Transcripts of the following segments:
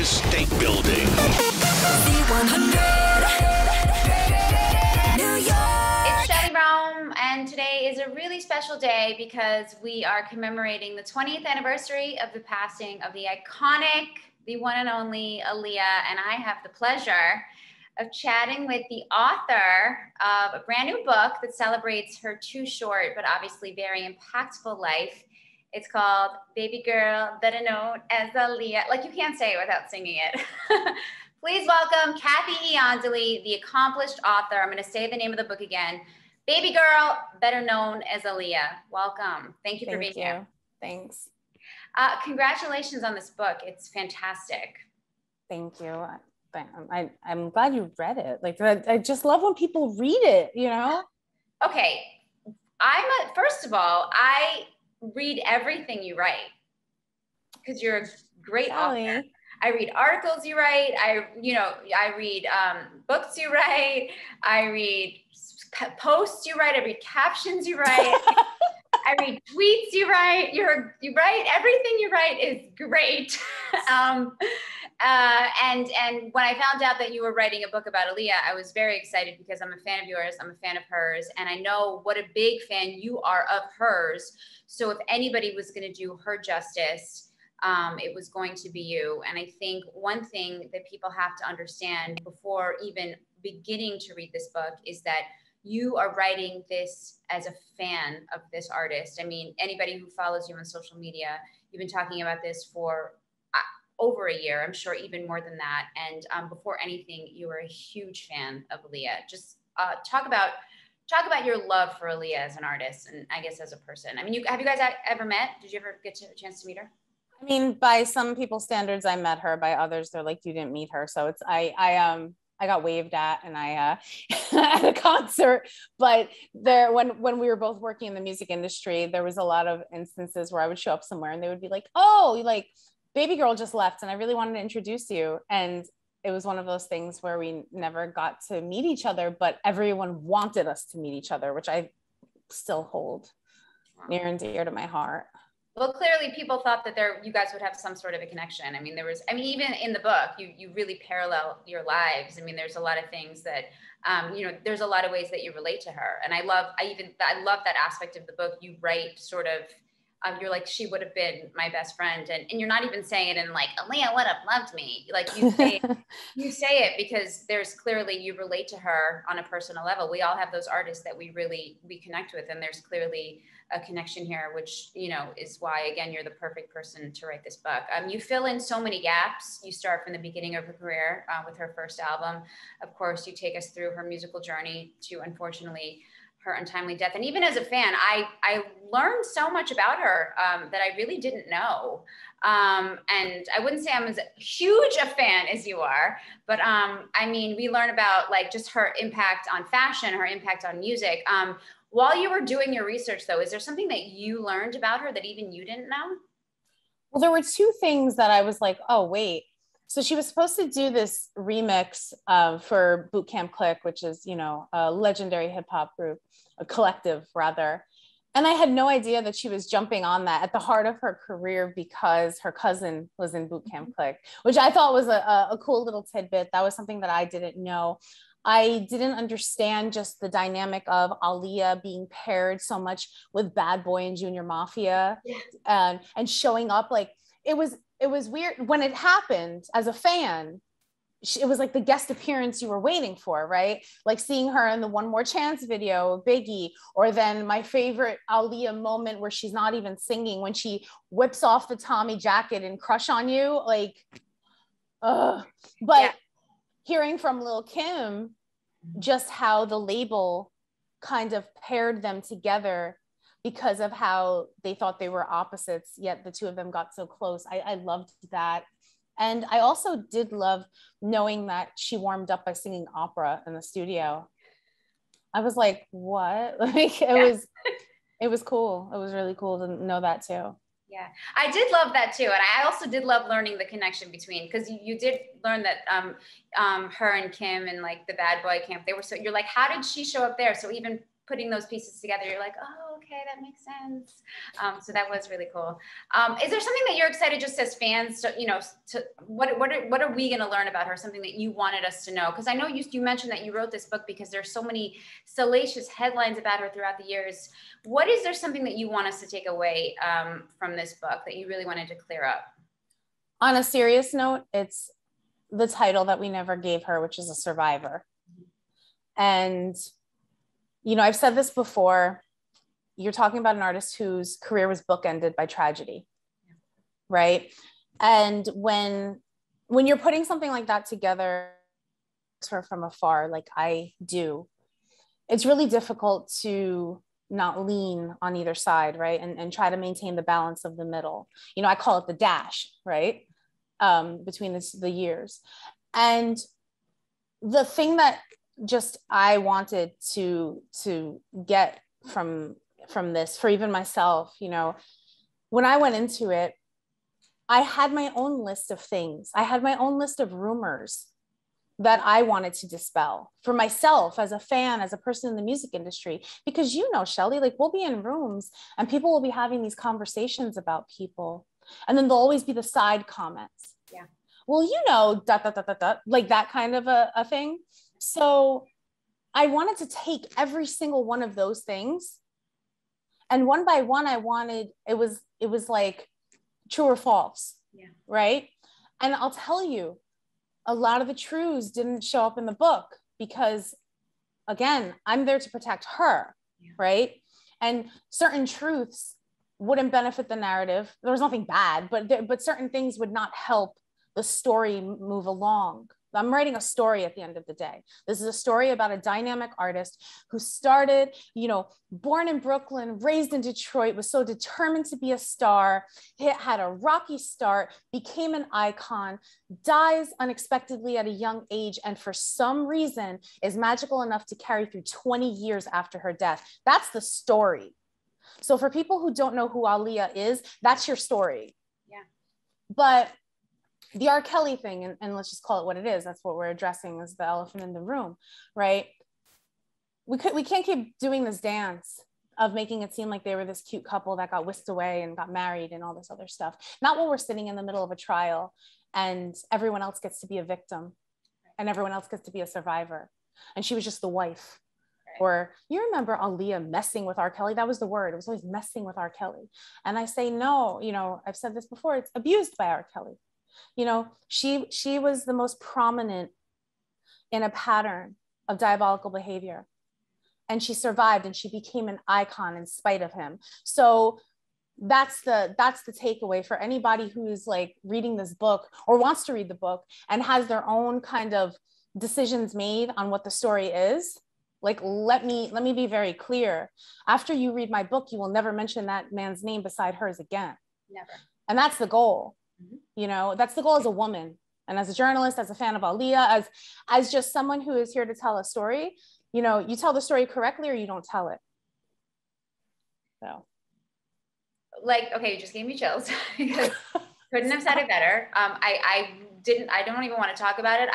Empire State Building. It's Shelly Rome, and today is a really special day because we are commemorating the 20th anniversary of the passing of the iconic, the one and only Aaliyah, and I have the pleasure of chatting with the author of a brand new book that celebrates her too short but obviously very impactful life. It's called Baby Girl, better known as Aaliyah. Like, you can't say it without singing it. Please welcome Kathy Iandoli, the accomplished author. I'm going to say the name of the book again. Baby Girl, better known as Aaliyah. Welcome. Thank you for being here. Thanks. Congratulations on this book. It's fantastic. Thank you. I'm glad you read it. Like, I just love when people read it, you know? Okay. First of all, I read everything you write because you're a great author. I read articles you write. I read books you write. I read posts you write. I read captions you write. I read tweets you write. You write everything you write is great. And when I found out that you were writing a book about Aaliyah, I was very excited because I'm a fan of yours. I'm a fan of hers, and I know what a big fan you are of hers. So if anybody was going to do her justice, it was going to be you. And I think one thing that people have to understand before even beginning to read this book is that you are writing this as a fan of this artist. I mean, anybody who follows you on social media, you've been talking about this for over a year, I'm sure even more than that. And before anything, you were a huge fan of Aaliyah. Just talk about your love for Aaliyah as an artist and I guess as a person. I mean, have you guys ever met? Did you ever get a chance to meet her? I mean, by some people's standards, I met her. By others, they're like, you didn't meet her. So it's I got waved at and I at a concert. But when we were both working in the music industry, there was a lot of instances where I would show up somewhere and they would be like, oh, like Baby Girl just left and I really wanted to introduce you. And it was one of those things where we never got to meet each other, but everyone wanted us to meet each other, which I still hold near and dear to my heart. Well, clearly people thought that you guys would have some sort of a connection. I mean, even in the book, you really parallel your lives. I mean, there's a lot of things that, there's a lot of ways that you relate to her. And I love that aspect of the book. You write sort of, you're like, she would have been my best friend. And you're not even saying it in like, Aaliyah would have loved me. Like you say it because there's clearly, you relate to her on a personal level. We all have those artists that we connect with. And there's clearly a connection here, which, is why, again, you're the perfect person to write this book. You fill in so many gaps. You start from the beginning of her career with her first album. Of course, you take us through her musical journey to, unfortunately, her untimely death. And even as a fan, I learned so much about her that I really didn't know. And I wouldn't say I'm as huge a fan as you are, but I mean, we learn about like just her impact on fashion, her impact on music. While you were doing your research though, is there something that you learned about her that even you didn't know? Well, there were two things that I was like, oh, wait. So she was supposed to do this remix for Boot Camp Click, which is, a legendary hip hop group, a collective rather. And I had no idea that she was jumping on that at the heart of her career because her cousin was in Boot Camp Click, which I thought was a cool little tidbit. That was something that I didn't know. I didn't understand just the dynamic of Aaliyah being paired so much with Bad Boy and Junior Mafia and showing up like it was weird when it happened as a fan. It was like the guest appearance you were waiting for, right? Like seeing her in the One More Chance video of Biggie, or then my favorite Aaliyah moment where she's not even singing when she whips off the Tommy jacket and Crush on You, like, but hearing from Lil' Kim, just how the label kind of paired them together because of how they thought they were opposites, yet the two of them got so close. I loved that. And I also did love knowing that she warmed up by singing opera in the studio. I was like, what? Like it was cool. It was really cool to know that too. Yeah, I did love that too. And I also did love learning the connection between, because you did learn that her and Kim and like the Bad Boy camp, they were so, you're like, how did she show up there? So even putting those pieces together, you're like, oh, okay. okay, that makes sense. So that was really cool. Is there something that you're excited just as fans to, what are we going to learn about her? Something that you wanted us to know? Because I know you mentioned that you wrote this book because there's so many salacious headlines about her throughout the years. What is there something that you want us to take away from this book that you really wanted to clear up? On a serious note, it's the title that we never gave her, which is a survivor. And, I've said this before, you're talking about an artist whose career was bookended by tragedy, right? And when you're putting something like that together from afar, like I do, it's really difficult to not lean on either side, right? And try to maintain the balance of the middle. I call it the dash, right? Between the years. And the thing that just I wanted to get from this, for even myself, when I went into it, I had my own list of things. I had my own list of rumors that I wanted to dispel for myself as a fan, as a person in the music industry, because Shelley, like we'll be in rooms and people will be having these conversations about people. And then there'll always be the side comments. Yeah. Well, like that kind of a thing. So I wanted to take every single one of those things. And one by one, it was like true or false. Yeah. Right. And I'll tell you, a lot of the truths didn't show up in the book because, again, I'm there to protect her. Yeah. Right. And certain truths wouldn't benefit the narrative. There was nothing bad, but certain things would not help the story move along. I'm writing a story at the end of the day. This is a story about a dynamic artist who started, born in Brooklyn, raised in Detroit, was so determined to be a star, had a rocky start, became an icon, dies unexpectedly at a young age, and for some reason is magical enough to carry through 20 years after her death. That's the story. So for people who don't know who Aaliyah is, that's your story. Yeah. But the R. Kelly thing, and let's just call it what it is. That's what we're addressing as the elephant in the room, right? We can't keep doing this dance of making it seem like they were this cute couple that got whisked away and got married and all this other stuff. Not when we're sitting in the middle of a trial and everyone else gets to be a victim and everyone else gets to be a survivor. And she was just the wife. Or you remember Aaliyah messing with R. Kelly? That was the word. It was always messing with R. Kelly. And I say, no, I've said this before, it's abused by R. Kelly. She was the most prominent in a pattern of diabolical behavior. And she survived and she became an icon in spite of him. So that's the takeaway for anybody who's like reading this book or wants to read the book and has their own kind of decisions made on what the story is. Like, let me be very clear. After you read my book, you will never mention that man's name beside hers again. Never. And that's the goal. That's the goal as a woman and as a journalist, as a fan of Aaliyah, as just someone who is here to tell a story. You tell the story correctly or you don't tell it. So. Like, okay, you just gave me chills because couldn't have said it better. I don't even want to talk about it.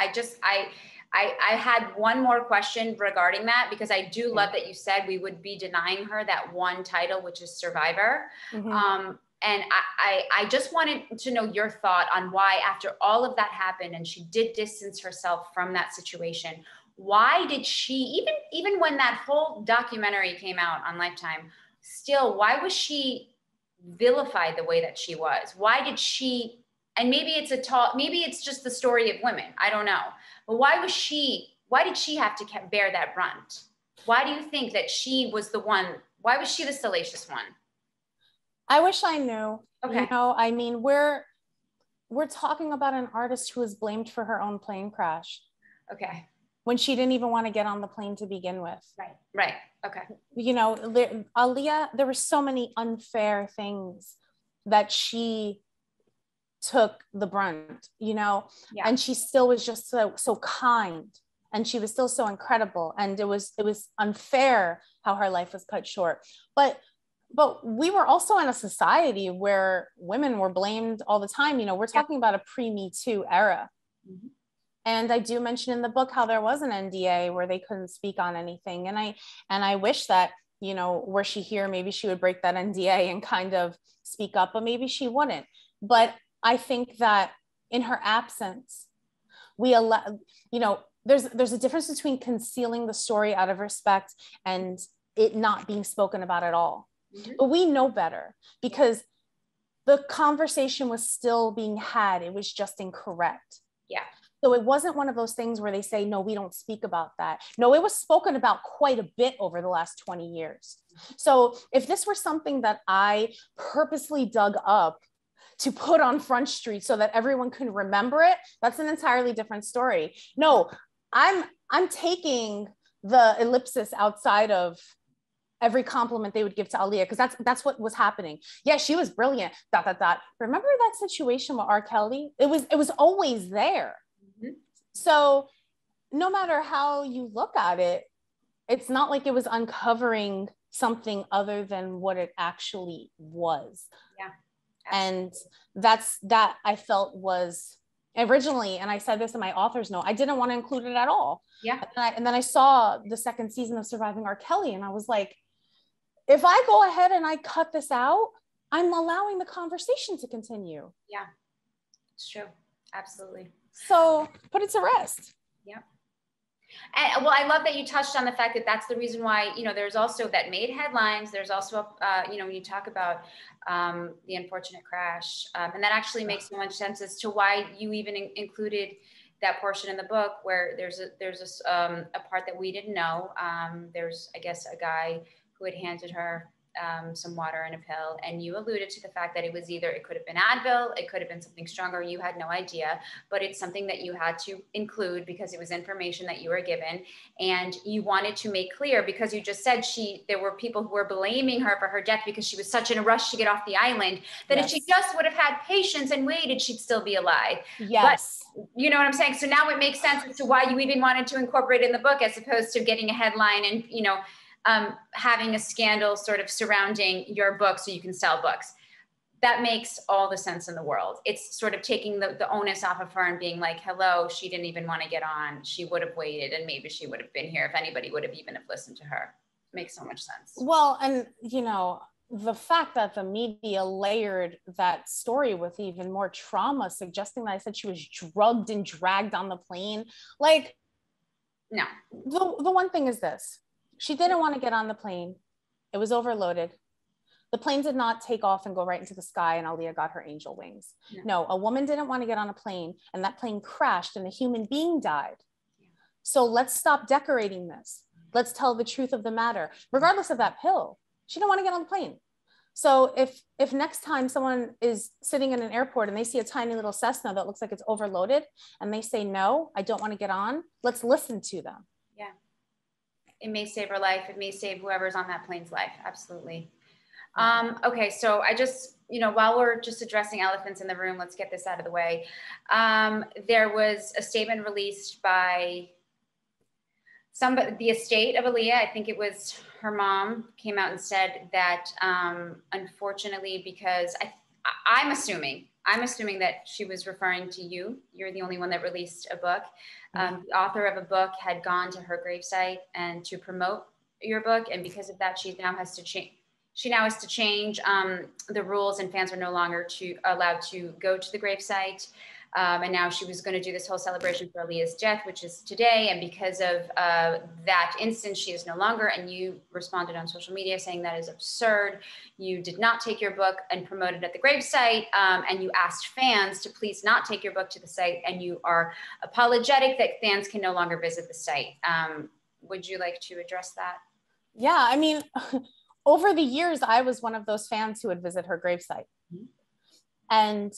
I had one more question regarding that because I do love that you said we would be denying her that one title, which is Survivor. Mm-hmm. And I just wanted to know your thought on why, after all of that happened and she did distance herself from that situation, why did she, even when that whole documentary came out on Lifetime, still, why was she vilified the way that she was? Why did she, and maybe it's just the story of women, I don't know. But why did she have to bear that brunt? Why do you think that she was the one? Why was she the salacious one? I wish I knew. Okay. I mean, we're talking about an artist who was blamed for her own plane crash. Okay. When she didn't even want to get on the plane to begin with. Right. Okay. Aaliyah, there were so many unfair things that she took the brunt, Yeah. And she still was just so kind, and she was still so incredible, and it was unfair how her life was cut short. But we were also in a society where women were blamed all the time. We're talking about a pre-Me Too era. Mm-hmm. And I do mention in the book how there was an NDA where they couldn't speak on anything. And I wish that you know, were she here, maybe she would break that NDA and kind of speak up, but maybe she wouldn't. But I think that in her absence, we allow, you know, there's a difference between concealing the story out of respect and it not being spoken about at all. Mm-hmm. But we know better because the conversation was still being had. It was just incorrect. Yeah. So it wasn't one of those things where they say, no, we don't speak about that. No, it was spoken about quite a bit over the last 20 years. So if this were something that I purposely dug up to put on Front Street so that everyone can remember it, that's an entirely different story. No, I'm taking the ellipsis outside of every compliment they would give to Aaliyah, because that's what was happening. Yeah, she was brilliant, ... Remember that situation with R. Kelly? It was always there. Mm-hmm. So no matter how you look at it, it's not like it was uncovering something other than what it actually was. Yeah. Absolutely. And that I felt was originally, and I said this in my author's note, I didn't want to include it at all. Yeah. And then I saw the second season of Surviving R. Kelly, and I was like, if I go ahead and I cut this out, I'm allowing the conversation to continue. Yeah, it's true. Absolutely. So put it to rest. Yeah. And well, I love that you touched on the fact that that's the reason why, you know, there's also that made headlines. There's also, you know, when you talk about the unfortunate crash, and that actually makes so much sense as to why you even included that portion in the book where there's a part that we didn't know. There's, I guess, a guy who had handed her some water and a pill, and you alluded to the fact that it was either, it could have been Advil, it could have been something stronger, you had no idea, but it's something that you had to include because it was information that you were given, and you wanted to make clear, because you just said there were people who were blaming her for her death because she was such in a rush to get off the island, that if she just would have had patience and waited, she'd still be alive. Yes. But, you know what I'm saying? So now it makes sense as to why you even wanted to incorporate it in the book, as opposed to getting a headline and, you know, having a scandal sort of surrounding your book so you can sell books. That makes all the sense in the world. It's sort of taking the onus off of her and being like, hello, she didn't even want to get on. She would have waited, and maybe she would have been here if anybody would have even have listened to her. It makes so much sense. Well, and you know, the fact that the media layered that story with even more trauma, suggesting that I said she was drugged and dragged on the plane. Like, no. The one thing is this. She didn't want to get on the plane. It was overloaded. The plane did not take off and go right into the sky, and Aaliyah got her angel wings. No, a woman didn't want to get on a plane, and that plane crashed and a human being died. So let's stop decorating this. Let's tell the truth of the matter, regardless of that pill. She didn't want to get on the plane. So if next time someone is sitting in an airport and they see a tiny little Cessna that looks like it's overloaded, and they say, no, I don't want to get on, let's listen to them. Yeah. It may save her life. It may save whoever's on that plane's life. Absolutely. Okay. So I just, you know, while we're just addressing elephants in the room, let's get this out of the way. There was a statement released by the estate of Aaliyah. I think it was her mom came out and said that, unfortunately, because I'm assuming that she was referring to you. You're the only one that released a book. The author of a book had gone to her gravesite and to promote your book. And because of that, she now has to change the rules, and fans are no longer allowed to go to the gravesite. And now she was going to do this whole celebration for Aaliyah's death, which is today. And because of that instance, she is no longer. And you responded on social media saying that is absurd. You did not take your book and promote it at the gravesite. And you asked fans to please not take your book to the site. And you are apologetic that fans can no longer visit the site. Would you like to address that? Yeah, I mean, over the years, I was one of those fans who would visit her gravesite. Mm-hmm. And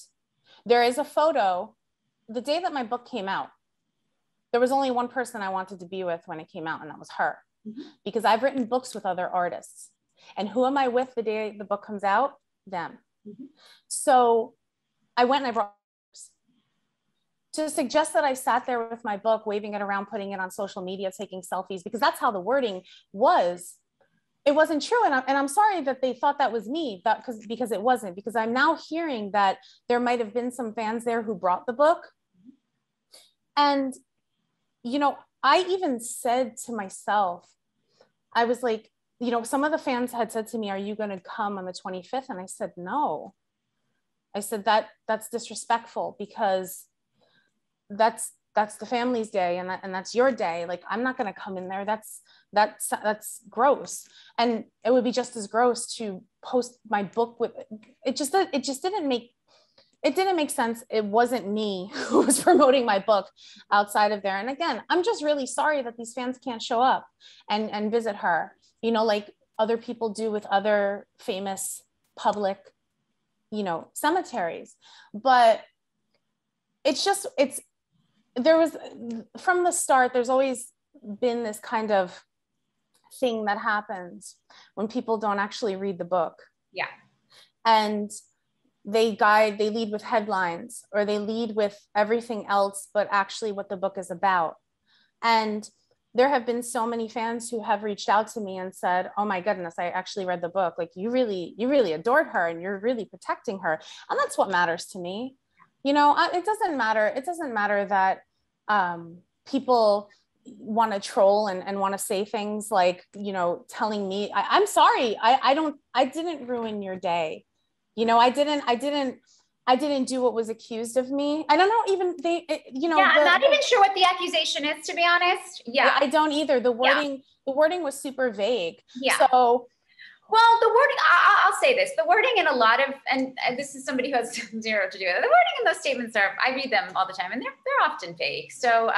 there is a photo, the day that my book came out, there was only one person I wanted to be with when it came out, and that was her. Mm-hmm. Because I've written books with other artists. And who am I with the day the book comes out? Them. Mm-hmm. So I went and I brought to suggest that I sat there with my book, waving it around, putting it on social media, taking selfies, because that's how the wording was. It wasn't true. And I'm sorry that they thought that was me, because it wasn't, because I'm now hearing that there might have been some fans there who brought the book. And, you know, I even said to myself, I was like, you know, some of the fans had said to me, are you going to come on the 25th? And I said, no. I said, that's disrespectful, because that's the family's day, and that's your day. Like, I'm not going to come in there. That's gross. And it would be just as gross to post my book with it. It didn't make sense. It wasn't me who was promoting my book outside of there. And again, I'm just really sorry that these fans can't show up and visit her, you know, like other people do with other famous public, you know, cemeteries. But there was, from the start, there's always been this kind of thing that happens when people don't actually read the book. Yeah. And they lead with headlines, or they lead with everything else but actually what the book is about. And there have been so many fans who have reached out to me and said, oh my goodness, I actually read the book. Like, you really adored her, and you're really protecting her. And that's what matters to me. You know, it doesn't matter that people want to troll and want to say things like, you know, telling me, I'm sorry, I didn't ruin your day. You know, I didn't do what was accused of me. I don't know, even I'm not even sure what the accusation is, to be honest. Yeah. I don't either. The wording was super vague. Yeah. So, well, the wording, I'll say this, the wording in a lot of, and this is somebody who has zero to do with it, the wording in those statements I read them all the time, and they're often fake. So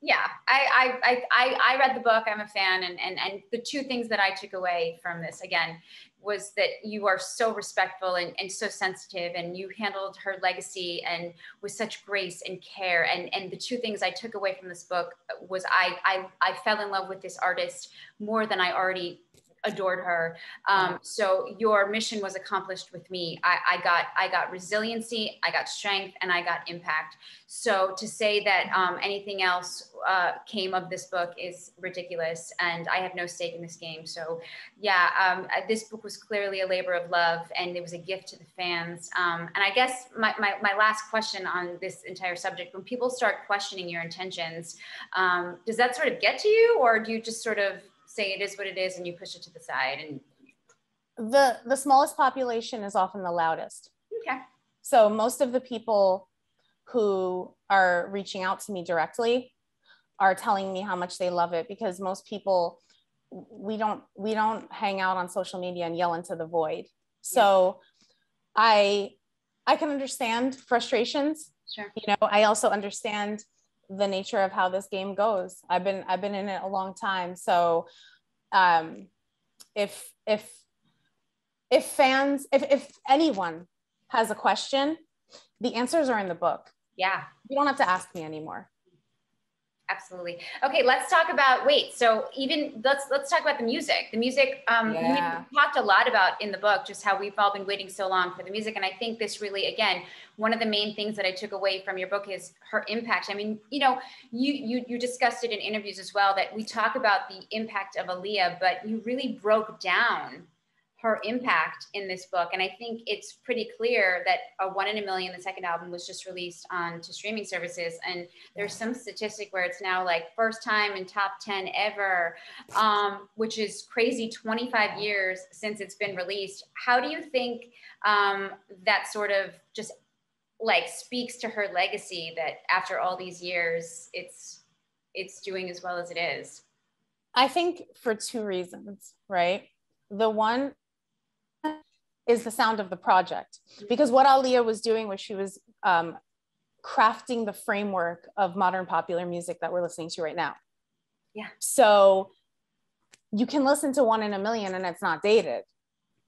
yeah, I read the book, I'm a fan, and the two things that I took away from this, again, was that you are so respectful and so sensitive, and you handled her legacy and with such grace and care. And the two things I took away from this book was I fell in love with this artist more than I already adored her. So your mission was accomplished with me. I got resiliency, I got strength, and I got impact. So to say that anything else came of this book is ridiculous, and I have no stake in this game. So yeah, this book was clearly a labor of love, and it was a gift to the fans. And I guess my last question on this entire subject, when people start questioning your intentions, does that sort of get to you, or do you just sort of say it is what it is and you push it to the side? And the smallest population is often the loudest. Okay. So most of the people who are reaching out to me directly are telling me how much they love it, because most people, we don't hang out on social media and yell into the void. So I can understand frustrations. Sure. You know, I also understand the nature of how this game goes. I've been in it a long time. So if anyone has a question, the answers are in the book. Yeah. You don't have to ask me anymore. Absolutely. Okay, let's talk about, let's talk about the music. The music, you talked a lot about in the book, just how we've all been waiting so long for the music. And I think this really, again, one of the main things that I took away from your book is her impact. I mean, you know, you discussed it in interviews as well, that we talk about the impact of Aaliyah, but you really broke down her impact in this book. And I think it's pretty clear that a 1 in a Million, the second album, was just released to streaming services. And there's some statistic where it's now like first time in top 10 ever, which is crazy, 25 years since it's been released. How do you think that sort of just like speaks to her legacy, that after all these years, it's doing as well as it is? I think for two reasons, right? The one is the sound of the project, because what Aaliyah was doing was she was crafting the framework of modern popular music that we're listening to right now. Yeah. So you can listen to 1 in a Million and it's not dated.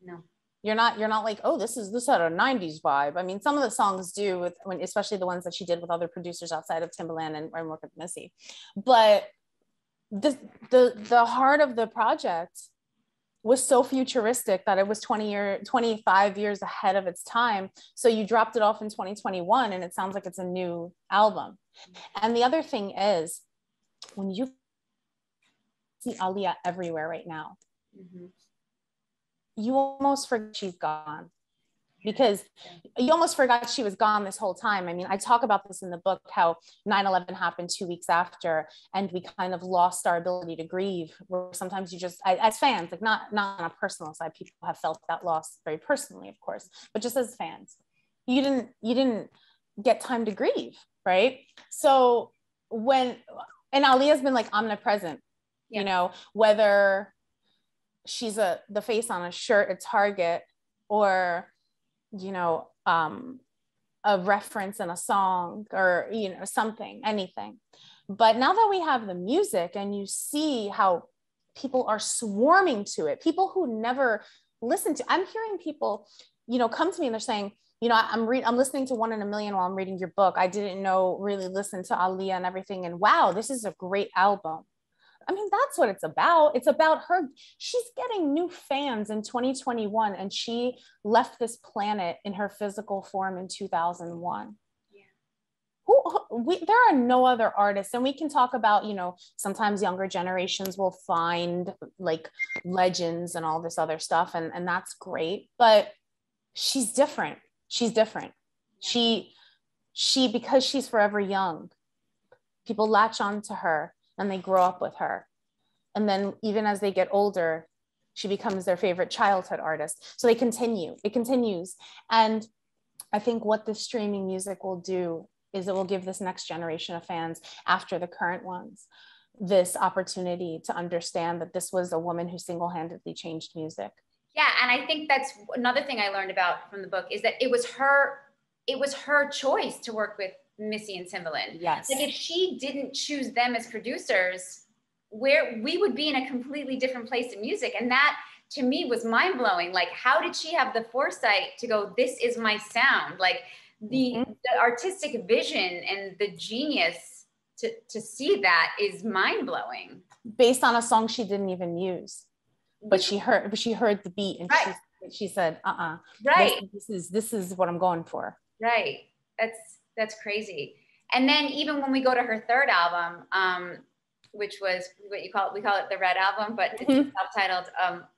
No. You're not like, oh, this had a 90s vibe. I mean, some of the songs do, especially the ones that she did with other producers outside of Timbaland and work with Missy. But the heart of the project was so futuristic that it was 25 years ahead of its time. So you dropped it off in 2021 and it sounds like it's a new album. And the other thing is, when you see Aaliyah everywhere right now, you almost forget she's gone. because you almost forgot she was gone this whole time. I mean, I talk about this in the book, how 9/11 happened 2 weeks after, and we kind of lost our ability to grieve, where sometimes you just, as fans, like not on a personal side, people have felt that loss very personally, of course, but just as fans, you didn't get time to grieve, right? So and Aaliyah's been like omnipresent, you know, whether she's the face on a shirt at Target, or, you know, a reference in a song, or, you know, something, anything. But now that we have the music and you see how people are swarming to it, people who never listened to, I'm hearing people, you know, come to me and they're saying, you know, I'm listening to One in a Million while I'm reading your book. I didn't really listen to Aaliyah and everything. And wow, this is a great album. I mean, that's what it's about. It's about her. She's getting new fans in 2021, and she left this planet in her physical form in 2001. Yeah. There are no other artists, and we can talk about, you know, sometimes younger generations will find like legends and all this other stuff, and that's great, but she's different. She's different. Yeah. She, because she's forever young, people latch on to her and they grow up with her. And then even as they get older, she becomes their favorite childhood artist. So it continues. And I think what the streaming music will do is it will give this next generation of fans, after the current ones, this opportunity to understand that this was a woman who single-handedly changed music. Yeah, and I think that's another thing I learned about from the book, is that it was her choice to work with Missy and Timbaland. Yes. Like, if she didn't choose them as producers, we would be in a completely different place in music. And that to me was mind blowing. Like, how did she have the foresight to go, this is my sound? Like the artistic vision and the genius to see that is mind blowing. Based on a song she didn't even use. But she heard the beat, and right. she said, right. This is what I'm going for. Right. That's crazy. And then even when we go to her third album, which was what we call it the Red Album, but it's a self-titled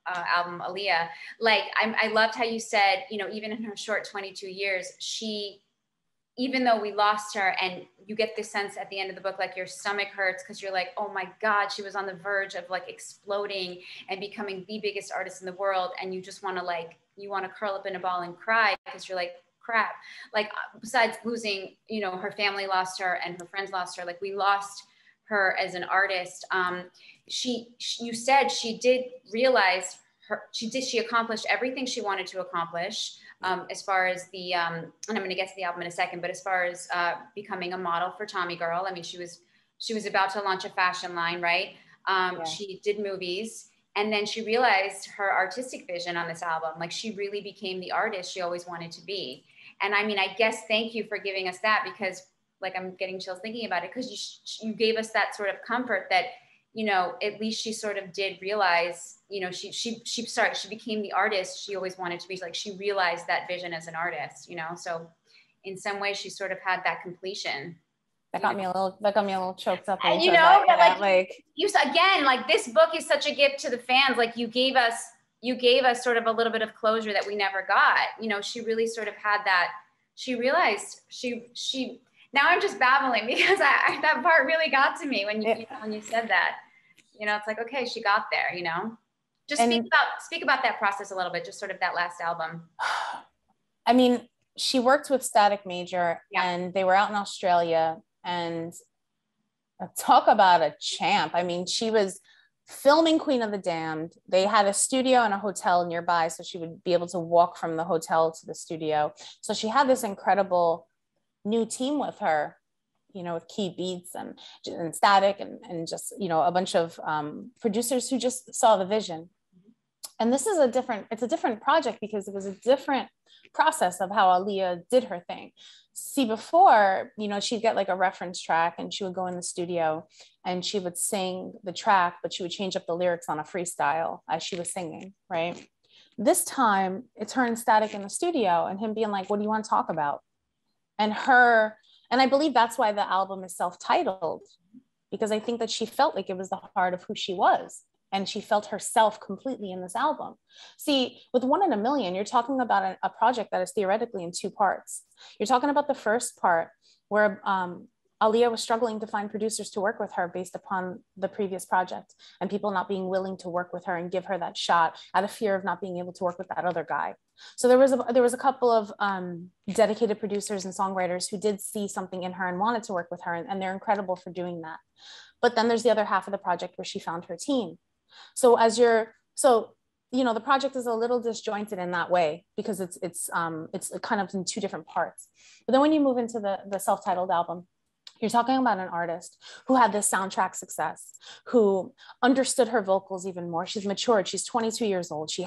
album, Aaliyah. Like, I loved how you said, you know, even in her short 22 years, even though we lost her, and you get this sense at the end of the book, like your stomach hurts because you're like, oh my God, she was on the verge of like exploding and becoming the biggest artist in the world. And you just want to curl up in a ball and cry, because you're like, crap. Like, besides losing, you know, her family lost her and her friends lost her. Like, we lost her as an artist. You said she did realize she accomplished everything she wanted to accomplish. As far as and I'm going to get to the album in a second, but as far as becoming a model for Tommy Girl, I mean, she was about to launch a fashion line, right? She did movies, and then she realized her artistic vision on this album. Like, she really became the artist she always wanted to be. And I mean, I guess thank you for giving us that, because like, I'm getting chills thinking about it, because you gave us that sort of comfort that, you know, at least she sort of did realize, you know, she became the artist she always wanted to be. Like, she realized that vision as an artist, you know. So in some way she sort of had that completion. That got me a little choked up. And, you know, but like you again, like, this book is such a gift to the fans. Like, you gave us sort of a little bit of closure that we never got. You know, she really sort of had that. She realized she now I'm just babbling, because that part really got to me when you said that. You know, it's like, okay, she got there, you know. Just speak about that process a little bit, just sort of that last album. I mean, she worked with Static Major, and they were out in Australia, and talk about a champ. I mean, she was filming Queen of the Damned. They had a studio and a hotel nearby, so she would be able to walk from the hotel to the studio. So she had this incredible new team with her, you know, with Key Beats and Static and just, you know, a bunch of producers who just saw the vision. And this is a different project, because it was a different process of how Aaliyah did her thing. See, before, you know, she'd get like a reference track, and she would go in the studio and she would sing the track, but she would change up the lyrics on a freestyle as she was singing, right? This time it's her and Static in the studio, and him being like, what do you want to talk about? And I believe that's why the album is self-titled, because I think that she felt like it was the heart of who she was. and she felt herself completely in this album. See, with One in a Million, you're talking about a project that is theoretically in two parts. You're talking about the first part where Aaliyah was struggling to find producers to work with her based upon the previous project, and people not being willing to work with her and give her that shot out of fear of not being able to work with that other guy. So there was a couple of dedicated producers and songwriters who did see something in her and wanted to work with her, and they're incredible for doing that. But then there's the other half of the project where she found her team. So the project is a little disjointed in that way because it's kind of in two different parts. But then when you move into the self-titled album, you're talking about an artist who had this soundtrack success, who understood her vocals even more. She's matured. She's 22 years old. She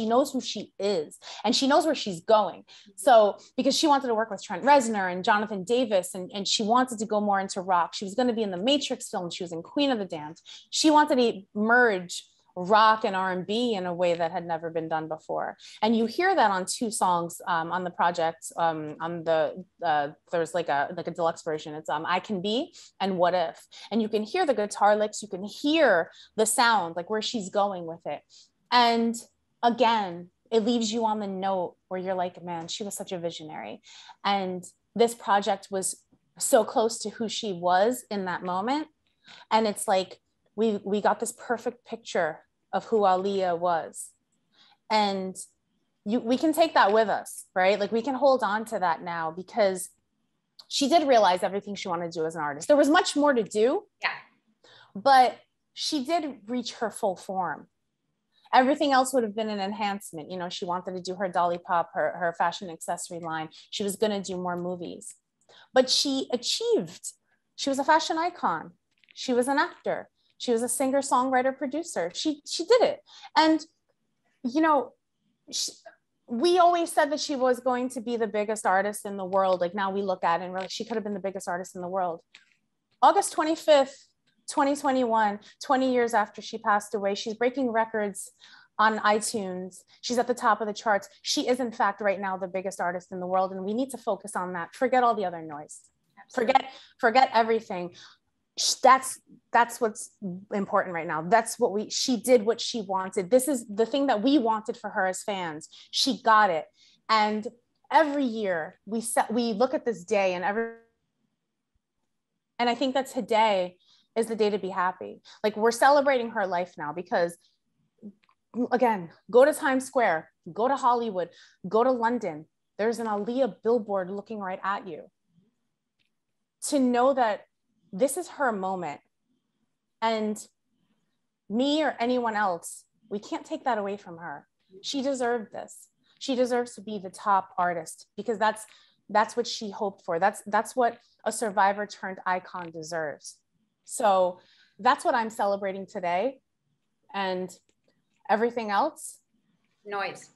knows who she is, and she knows where she's going. So because she wanted to work with Trent Reznor and Jonathan Davis, and she wanted to go more into rock. She was going to be in the Matrix film. She was in Queen of the Damned. She wanted to merge rock and R&B in a way that had never been done before. And you hear that on two songs on the project. There's like a deluxe version. It's I Can Be and What If. And you can hear the guitar licks, you can hear the sound, like where she's going with it. And again, it leaves you on the note where you're like, man, she was such a visionary. And this project was so close to who she was in that moment. And it's like, we got this perfect picture of who Aaliyah was. And we can take that with us, right? Like we can hold on to that now because she did realize everything she wanted to do as an artist. There was much more to do, but she did reach her full form. Everything else would have been an enhancement. You know, she wanted to do her Dolly Pop, her fashion accessory line. She was going to do more movies, but she achieved. She was a fashion icon. She was an actor. She was a singer, songwriter, producer. She did it. And, you know, we always said that she was going to be the biggest artist in the world. Like now we look at it and really, she could have been the biggest artist in the world. August 25th, 2021, 20 years after she passed away, she's breaking records on iTunes. She's at the top of the charts. She is in fact right now the biggest artist in the world. And we need to focus on that. Forget all the other noise. Absolutely. Forget everything. That's what's important right now. That's what she did what she wanted. This is the thing that we wanted for her as fans. She got it. And every year we look at this day and I think that today is the day to be happy. Like we're celebrating her life now because again, go to Times Square, go to Hollywood, go to London. There's an Aaliyah billboard looking right at you. To know that this is her moment. And me or anyone else, we can't take that away from her. She deserved this. She deserves to be the top artist because that's what she hoped for. That's what a survivor turned icon deserves. So that's what I'm celebrating today. And everything else? Noise.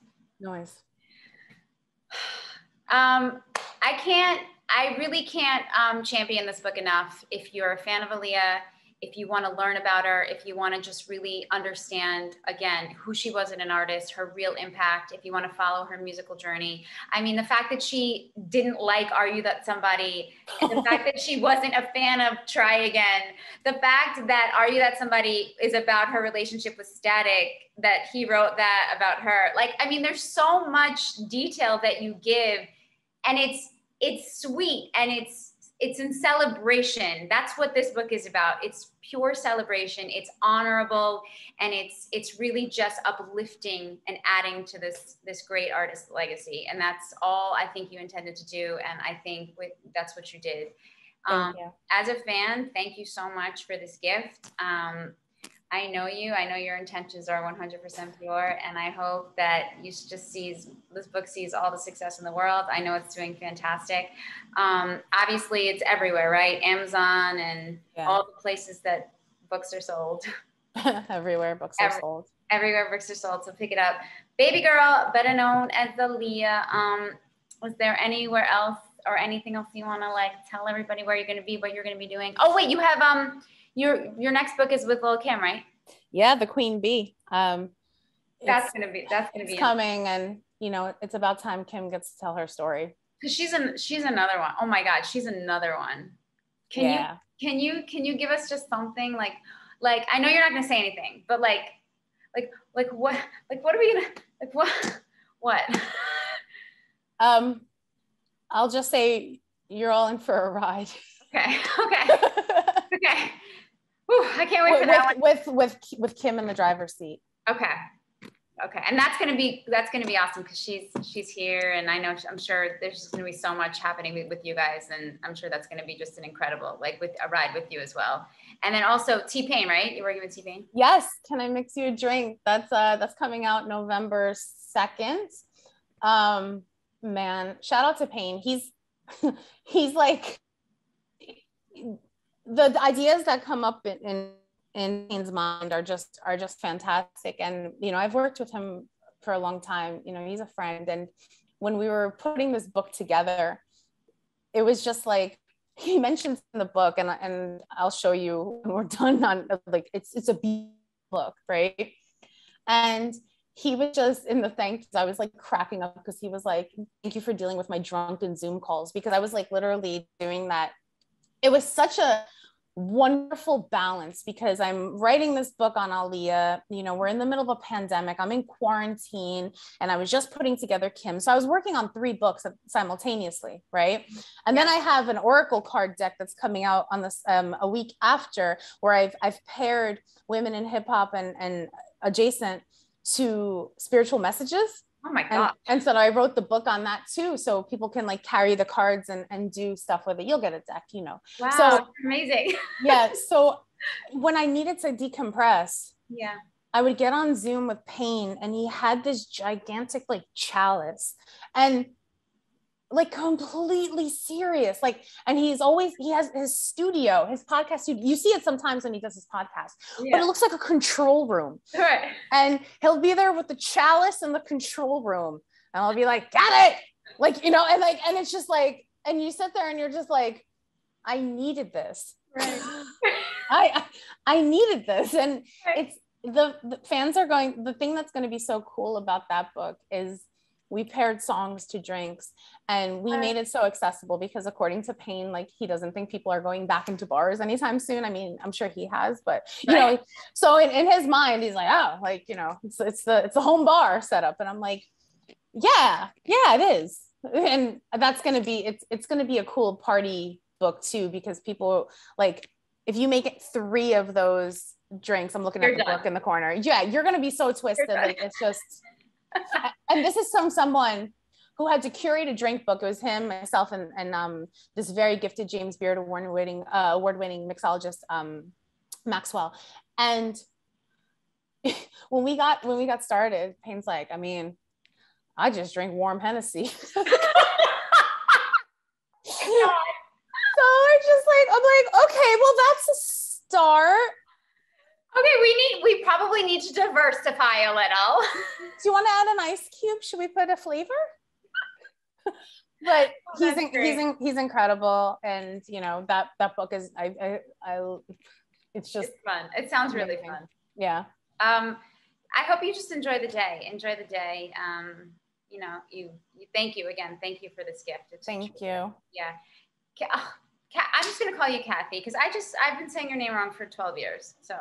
I really can't champion this book enough. If you're a fan of Aaliyah, if you want to learn about her, if you want to just really understand, again, who she was as an artist, her real impact, if you want to follow her musical journey. I mean, the fact that she didn't like Are You That Somebody, the fact that she wasn't a fan of Try Again, the fact that Are You That Somebody is about her relationship with Static, that he wrote that about her. Like, I mean, there's so much detail that you give, and it's sweet and it's in celebration. That's what this book is about. It's pure celebration. It's honorable, and it's really just uplifting and adding to this great artist legacy. And that's all I think you intended to do. And I think that's what you did. Thank you. As a fan, thank you so much for this gift. I know you. I know your intentions are 100% pure, and I hope that this book sees all the success in the world. I know it's doing fantastic. Obviously, it's everywhere, right? Amazon and all the places that books are sold. Everywhere books are sold. Everywhere books are sold, so pick it up. Baby girl, better known as Aaliyah. Was there anywhere else or anything else you want to tell everybody where you're going to be, what you're going to be doing? Oh wait, you have your next book is with Lil' Kim, right? Yeah, The Queen Bee. That's gonna be coming, and it's about time Kim gets to tell her story. Because she's another one. Oh my God, she's another one. Can you give us just something Like, I know you're not going to say anything, but like what are we going to, like, what? I'll just say you're all in for a ride. Okay. Okay. Whew, I can't wait for that one. With Kim in the driver's seat. Okay. And that's gonna be awesome because she's here, and I know, I'm sure there's just gonna be so much happening with you guys, and I'm sure that's gonna be just an incredible, like, with a ride with you as well. And then also T-Pain, right? You're working with T-Pain? Yes. Can I mix you a drink? That's coming out November 2nd. Man, shout out to Pain. He's like, the ideas that come up in Pain's mind are just fantastic. And, you know, I've worked with him for a long time. You know, he's a friend. And when we were putting this book together, it was just like, he mentions in the book, and I'll show you when we're done, on like, it's a beautiful book, right? And he was just in the thanks, I was like cracking up because he was like, thank you for dealing with my drunken Zoom calls, because I was like literally doing that. It was such a wonderful balance because I'm writing this book on Aaliyah. You know, we're in the middle of a pandemic. I'm in quarantine, and I was just putting together Kim. So I was working on 3 books simultaneously, right? And then I have an Oracle card deck that's coming out on this a week after, where I've paired women in hip hop and adjacent to spiritual messages. Oh my God. And so I wrote the book on that too. So people can like carry the cards and do stuff with it. You'll get a deck, you know. Wow, so amazing. Yeah. So when I needed to decompress, I would get on Zoom with Pain, and he had this gigantic like chalice, and like completely serious, like, and he has his studio, his podcast studio. You see it sometimes when he does his podcast, but it looks like a control room. Right. And he'll be there with the chalice in the control room, and I'll be like, got it. Like, you know, and like, and it's just like, and you sit there and you're just like, I needed this. Right. I needed this. And it's the fans are going, the thing that's going to be so cool about that book is we paired songs to drinks, and we made it so accessible because, according to Pain, like, he doesn't think people are going back into bars anytime soon. I mean, I'm sure he has, but you know, so in his mind, he's like, oh, like, you know, it's the home bar setup. And I'm like, yeah, it is. And that's going to be, it's going to be a cool party book too, because people, like, if you make it 3 of those drinks, I'm looking at the book in the corner. Yeah. You're going to be so twisted. Like, it's just, and this is someone who had to curate a drink book. It was him, myself, and this very gifted James Beard award-winning mixologist, Maxwell. And when we got started, Pain's like, I mean, I just drink warm Hennessy. So I'm like, okay, well, that's a start. Okay, we probably need to diversify a little. Do you want to add an ice cube? Should we put a flavor? But he's incredible, and you know, that book is it's just, it's fun. It sounds amazing. Really fun. Yeah. I hope you just enjoy the day. You know, you thank you again. Thank you for this gift. Thank you. Yeah. I'm just gonna call you Kathy because I've been saying your name wrong for 12 years. So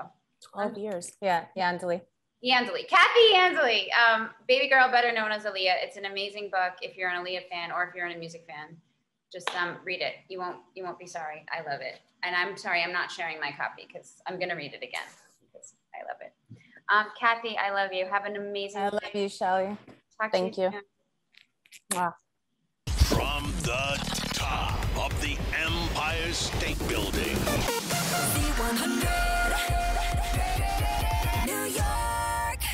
12 years. Yeah. Iandoli. Kathy Iandoli. Baby girl, better known as Aaliyah. It's an amazing book. If you're an Aaliyah fan or if you're a music fan, just read it. You won't be sorry. I love it. And I'm sorry, I'm not sharing my copy because I'm gonna read it again because I love it. Kathy, I love you. Have an amazing day. I love you, Shelly. Thank you. Wow. From the top of the Empire State Building. 100.